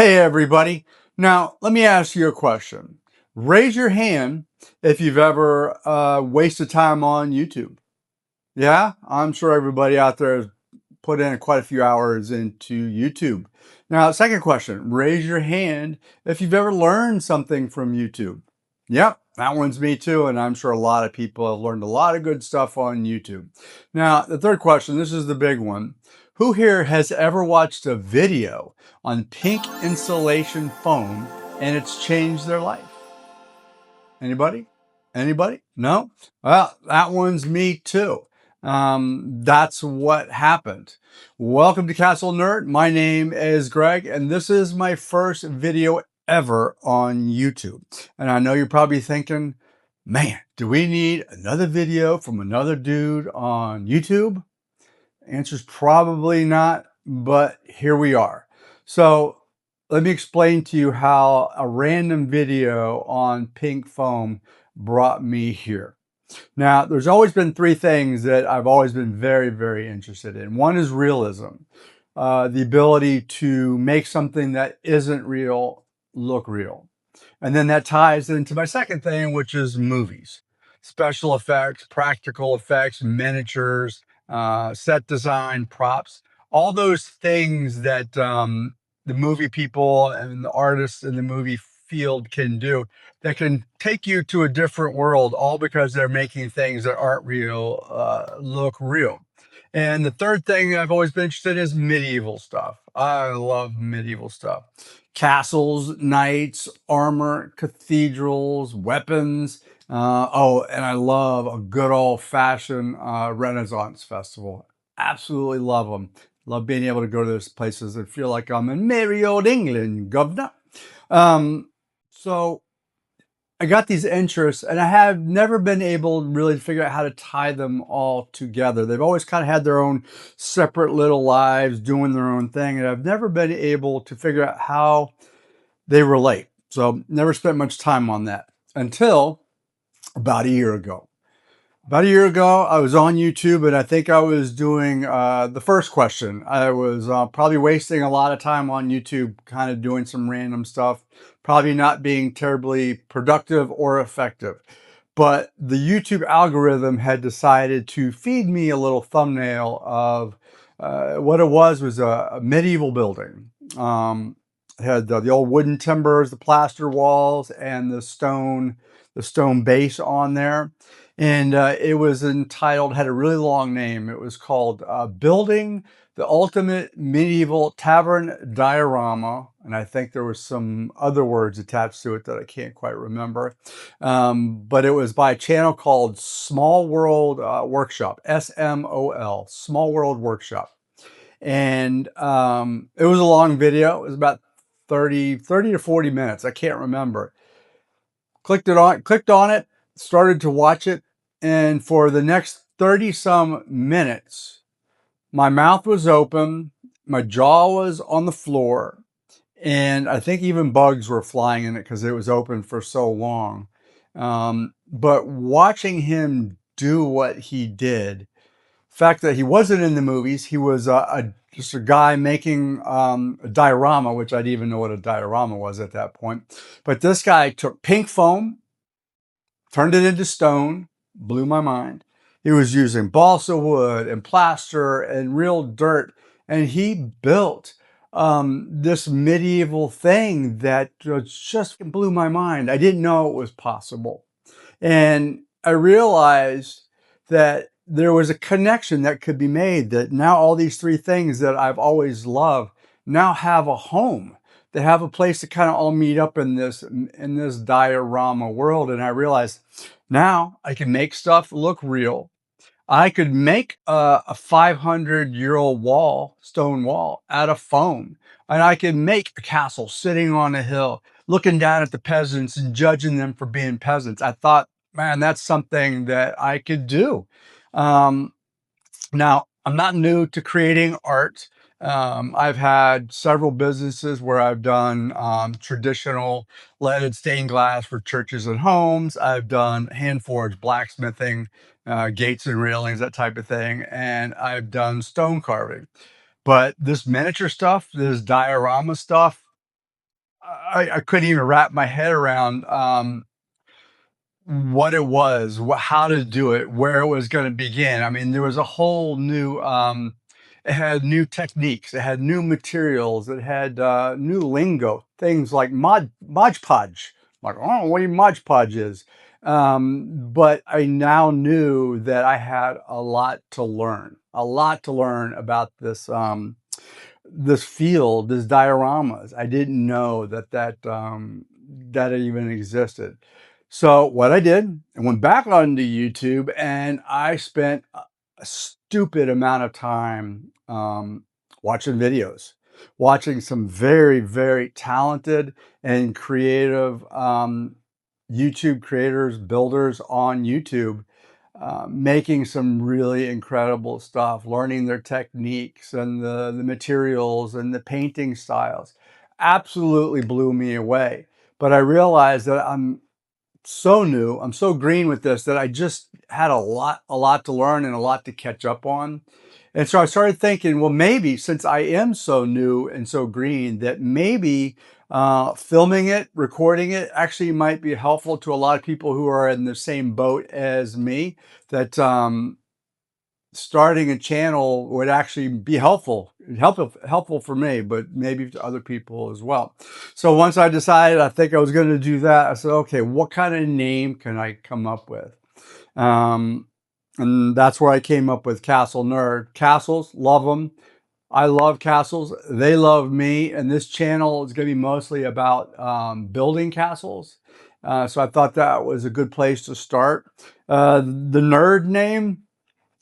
Hey, everybody. Now, let me ask you a question. Raise your hand if you've ever wasted time on YouTube. Yeah, I'm sure everybody out there has put in quite a few hours into YouTube. Now, second question, raise your hand if you've ever learned something from YouTube. Yep, that one's me too, and I'm sure a lot of people have learned a lot of good stuff on YouTube. Now, the third question, this is the big one. Who here has ever watched a video on pink insulation foam and it's changed their life? Anybody? Anybody? No? Well, that one's me too. That's what happened. Welcome to Castle Nerd. My name is Greg, and this is my first video ever on YouTube. And I know you're probably thinking, man, do we need another video from another dude on YouTube? Answer's probably not, but here we are. So let me explain to you how a random video on pink foam brought me here. Now, there's always been three things that I've always been very, very interested in. One is realism, the ability to make something that isn't real look real. And then that ties into my second thing, which is movies, special effects, practical effects, miniatures, set design, props, all those things that the movie people and the artists in the movie field can do that can take you to a different world, all because they're making things that aren't real look real. And the third thing I've always been interested in is medieval stuff. I love medieval stuff. Castles, knights, armor, cathedrals, weapons. Oh, and I love a good old-fashioned Renaissance festival. Absolutely love them. Love being able to go to those places and feel like I'm in merry old England, governor. So I got these interests, and I have never been able really to figure out how to tie them all together. They've always kind of had their own separate little lives, doing their own thing, and I've never been able to figure out how they relate. So never spent much time on that until about a year ago. About a year ago, I was on YouTube, and I think I was doing the first question. I was probably wasting a lot of time on YouTube, kind of doing some random stuff, probably not being terribly productive or effective. But the YouTube algorithm had decided to feed me a little thumbnail of what it was a medieval building. It had the old wooden timbers, the plaster walls, and the stone base on there. And it was entitled, had a really long name. It was called Building the Ultimate Medieval Tavern Diorama. And I think there was some other words attached to it that I can't quite remember. But it was by a channel called Small World Workshop, SMOL, Small World Workshop. And it was a long video. It was about 30 to 40 minutes. I can't remember. Clicked on it, started to watch it, and for the next 30 some minutes, my mouth was open, my jaw was on the floor, and I think even bugs were flying in it because it was open for so long. But watching him do what he did, the fact that he wasn't in the movies, he was just a guy making a diorama, which I didn't even know what a diorama was at that point. But this guy took pink foam, turned it into stone, blew my mind. He was using balsa wood and plaster and real dirt, and he built this medieval thing that just blew my mind. I didn't know it was possible. And I realized that there was a connection that could be made, that now all these three things that I've always loved now have a home. They have a place to kind of all meet up in this diorama world. And I realized now I can make stuff look real. I could make a 500-year-old wall, stone wall, out of foam. And I could make a castle sitting on a hill, looking down at the peasants and judging them for being peasants. I thought, man, that's something that I could do. Um, Now, I'm not new to creating art. I've had several businesses where I've done traditional leaded stained glass for churches and homes. I've done hand forged blacksmithing, gates and railings, that type of thing. And I've done stone carving. But this miniature stuff, this diorama stuff, I couldn't even wrap my head around what it was, how to do it, where it was going to begin. I mean, there was a whole new, it had new techniques, it had new materials, it had new lingo, things like Mod Podge. Like, I don't know what Mod Podge is. But I now knew that I had a lot to learn about this field, this dioramas. I didn't know that it even existed. So what I did, I went back onto YouTube and I spent a stupid amount of time watching videos, watching some very, very talented and creative YouTube creators, builders on YouTube, making some really incredible stuff, learning their techniques and the materials and the painting styles. Absolutely blew me away. But I realized that I'm so new, I'm so green with this that I just had a lot to learn and a lot to catch up on. And so I started thinking, well, maybe since I am so new and so green, that maybe filming it, recording it actually might be helpful to a lot of people who are in the same boat as me, that starting a channel would actually be helpful for me, but maybe to other people as well. So once I decided I think I was going to do that, I said, okay, what kind of name can I come up with? Um, and that's where I came up with Castle Nerd. Castles, love them. I love castles. They love me. And this channel is going to be mostly about building castles. So I thought that was a good place to start. The nerd name,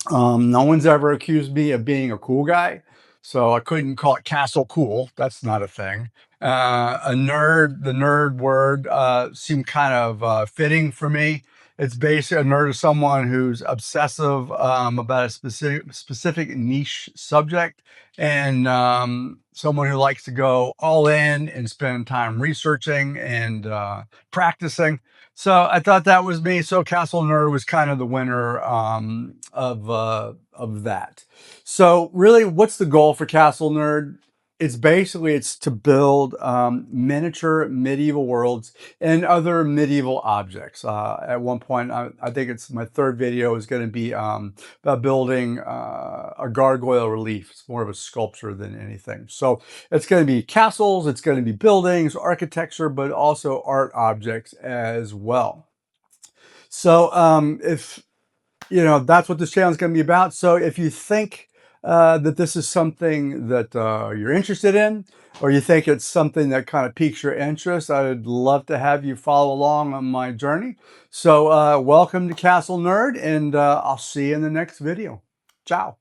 no one's ever accused me of being a cool guy, so I couldn't call it Castle Cool. That's not a thing. A nerd, the nerd word seemed kind of fitting for me. It's basically a nerd is someone who's obsessive about a specific niche subject, and someone who likes to go all in and spend time researching and practicing. So I thought that was me. So Castle Nerd was kind of the winner of that. So really, what's the goal for Castle Nerd? It's to build miniature medieval worlds and other medieval objects. At one point, I think it's my third video is going to be about building a gargoyle relief. It's more of a sculpture than anything. So it's going to be castles, it's going to be buildings, architecture, but also art objects as well. So if that's what this channel is going to be about. So if you think that this is something that you're interested in, or you think it's something that kind of piques your interest, I'd love to have you follow along on my journey. So welcome to Castle Nerd, and I'll see you in the next video. Ciao.